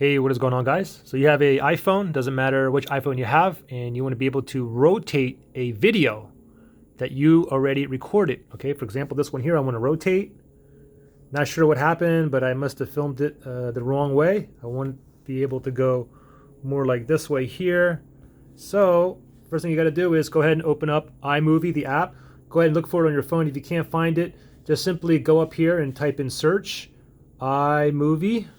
Hey, what is going on, guys? So you have a iPhone, doesn't matter which iPhone you have, and you want to be able to rotate a video that you already recorded. Okay, for example, this one here, I want to rotate. Not sure what happened, but I must have filmed it the wrong way. I want to be able to go more like this way here. So first thing you got to do is go ahead and open up iMovie, the app. Go ahead and look for it on your phone. If you can't find it, just simply go up here and type in search iMovie.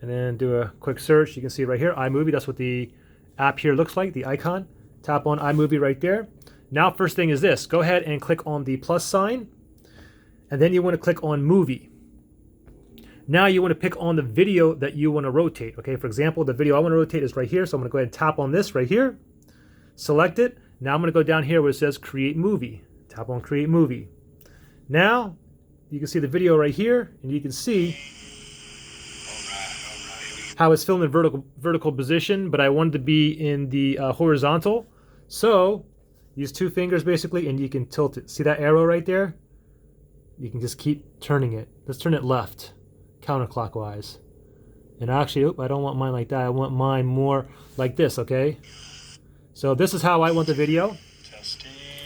And then do a quick search. You can see right here, iMovie. That's what the app here looks like, the icon. Tap on iMovie right there. Now, first thing is this. Go ahead and click on the plus sign. And then you want to click on Movie. Now you want to pick on the video that you want to rotate. Okay, for example, the video I want to rotate is right here. So I'm going to go ahead and tap on this right here. Select it. Now I'm going to go down here where it says Create Movie. Tap on Create Movie. Now, you can see the video right here. And you can see how it's filmed in vertical position, but I wanted to be in the horizontal. So use two fingers basically, and you can tilt it. See that arrow right there? You can just keep turning it. Let's turn it left, counterclockwise. And actually, I don't want mine like that. I want mine more like this, okay? So this is how I want the video.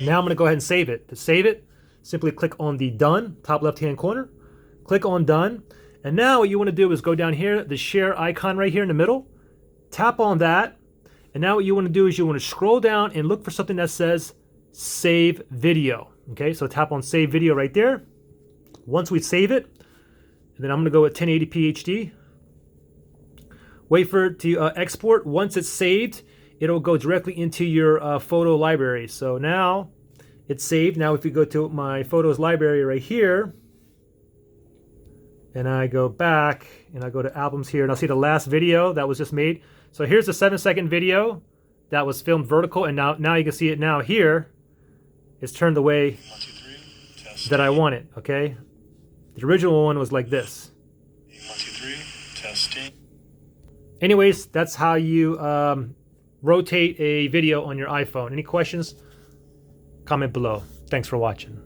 Now I'm gonna go ahead and save it. To save it, simply click on the Done, top left-hand corner. Click on Done. And now what you want to do is go down here, the share icon right here in the middle. Tap on that. And now what you want to do is you want to scroll down and look for something that says Save Video. Okay, so tap on Save Video right there. Once we save it, and then I'm going to go with 1080p HD. Wait for it to export. Once it's saved, it'll go directly into your photo library. So now it's saved. Now if you go to my photos library right here, and I go back and I go to albums here and I'll see the last video that was just made. So here's the 7-second video that was filmed vertical, and now you can see it now here. It's turned the way that I want it, okay? The original one was like this. 1, 2, 3, testing. Anyways, that's how you rotate a video on your iPhone. Any questions? Comment below. Thanks for watching.